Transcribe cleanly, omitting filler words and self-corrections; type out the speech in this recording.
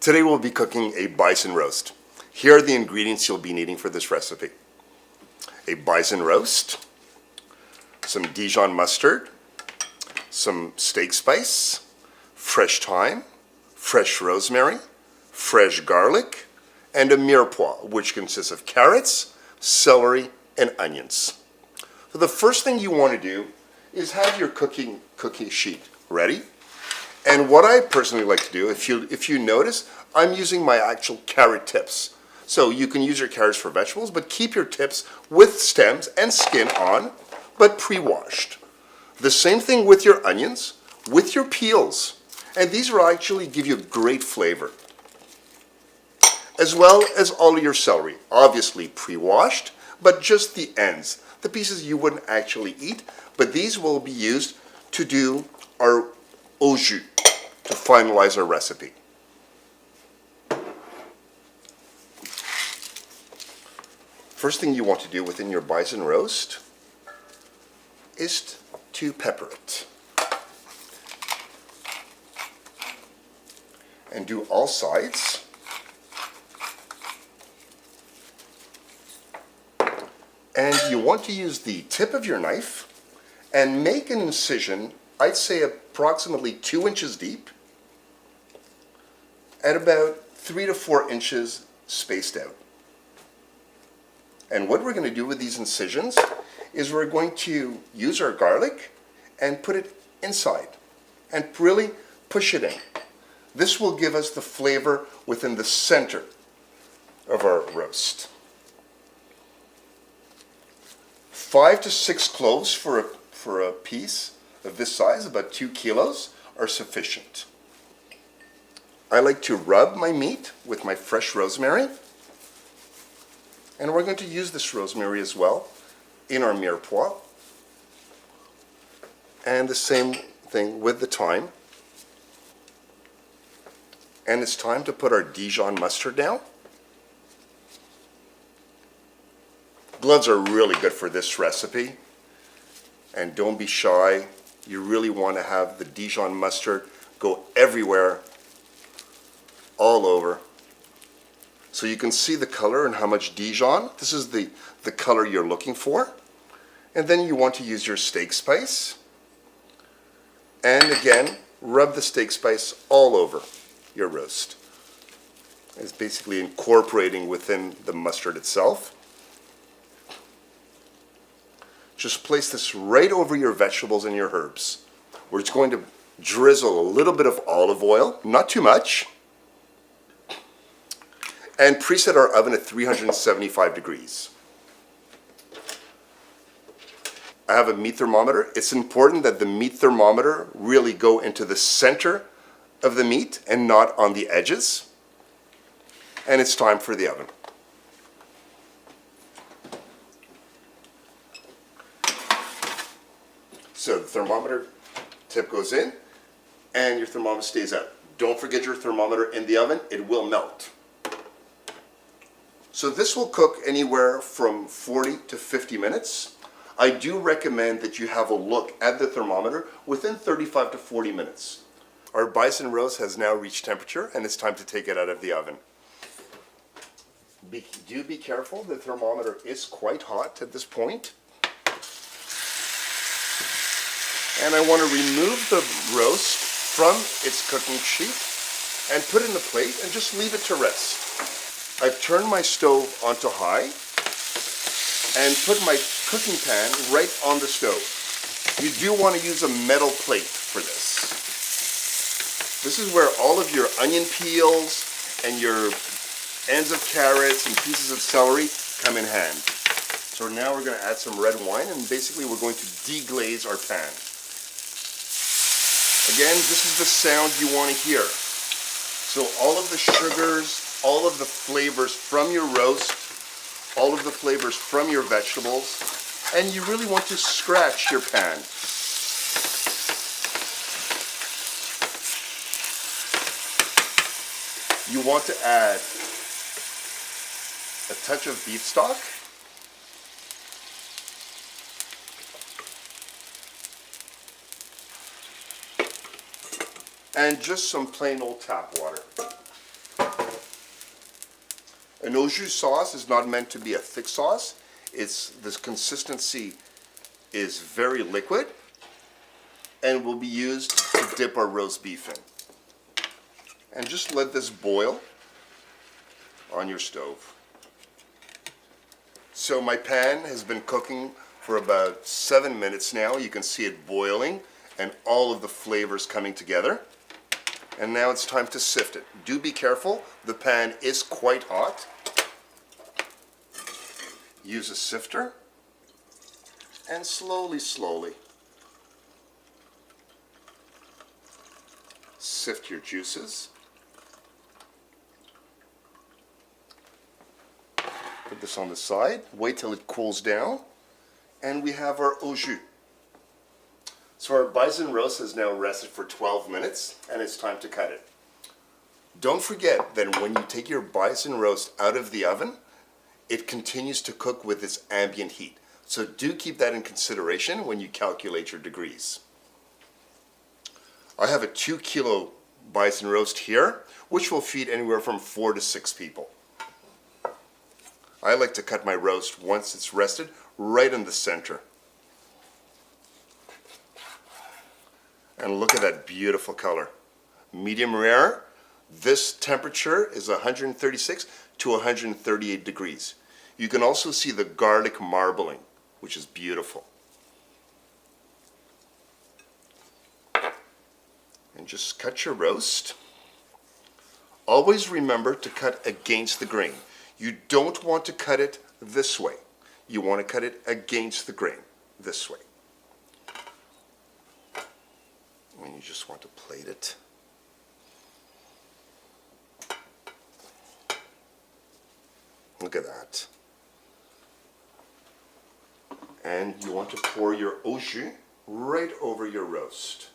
Today we'll be cooking a bison roast. Here are the ingredients you'll be needing for this recipe. A bison roast, some Dijon mustard, some steak spice, fresh thyme, fresh rosemary, fresh garlic, and a mirepoix, which consists of carrots, celery, and onions. So the first thing you want to do is have your cooking sheet ready. And what I personally like to do, if you notice, I'm using my actual carrot tips. So you can use your carrots for vegetables, but keep your tips with stems and skin on, but pre-washed. The same thing with your onions, with your peels. And these will actually give you great flavor. As well as all of your celery, obviously pre-washed, but just the ends, the pieces you wouldn't actually eat, but these will be used to do our au jus, to finalize our recipe. First thing you want to do within your bison roast is to pepper it. And do all sides. And you want to use the tip of your knife and make an incision, I'd say approximately 2 inches deep, at about 3 to 4 inches spaced out. And what we're going to do with these incisions is we're going to use our garlic and put it inside and really push it in. This will give us the flavor within the center of our roast. 5 to 6 cloves for a piece of this size, about 2 kilos, are sufficient. I like to rub my meat with my fresh rosemary. And we're going to use this rosemary as well in our mirepoix. And the same thing with the thyme. And it's time to put our Dijon mustard down. Gloves are really good for this recipe. And don't be shy. You really want to have the Dijon mustard go everywhere, all over. So you can see the color and how much Dijon. This is the color you're looking for. And then you want to use your steak spice. And again, rub the steak spice all over your roast. It's basically incorporating within the mustard itself. Just place this right over your vegetables and your herbs. We're just going to drizzle a little bit of olive oil, not too much. And preset our oven at 375 degrees. I have a meat thermometer. It's important that the meat thermometer really go into the center of the meat and not on the edges. And it's time for the oven. So the thermometer tip goes in and your thermometer stays out. Don't forget your thermometer in the oven, it will melt. So this will cook anywhere from 40 to 50 minutes. I do recommend that you have a look at the thermometer within 35 to 40 minutes. Our bison roast has now reached temperature and it's time to take it out of the oven. Do be careful, the thermometer is quite hot at this point. And I want to remove the roast from its cooking sheet and put it in a plate and just leave it to rest. I've turned my stove onto high and put my cooking pan right on the stove. You do want to use a metal plate for this. This is where all of your onion peels and your ends of carrots and pieces of celery come in hand. So now we're going to add some red wine and basically we're going to deglaze our pan. Again, this is the sound you want to hear. So all of the sugars, all of the flavors from your roast, all of the flavors from your vegetables, and you really want to scratch your pan. You want to add a touch of beef stock. And just some plain old tap water. An au jus sauce is not meant to be a thick sauce. This consistency is very liquid and will be used to dip our roast beef in. And just let this boil on your stove. So my pan has been cooking for about 7 minutes now. You can see it boiling and all of the flavors coming together. And now it's time to sift it. Do be careful, the pan is quite hot. Use a sifter and slowly sift your juices. Put this on the side, wait till it cools down, and we have our au jus. So our bison roast has now rested for 12 minutes, and it's time to cut it. Don't forget that when you take your bison roast out of the oven, it continues to cook with its ambient heat. So do keep that in consideration when you calculate your degrees. I have a 2 kilo bison roast here, which will feed anywhere from 4 to 6 people. I like to cut my roast once it's rested right in the center. And look at that beautiful color. Medium rare. This temperature is 136 to 138 degrees. You can also see the garlic marbling, which is beautiful. And just cut your roast. Always remember to cut against the grain. You don't want to cut it this way. You want to cut it against the grain, this way. And you just want to plate it. Look at that. And you want to pour your au jus right over your roast.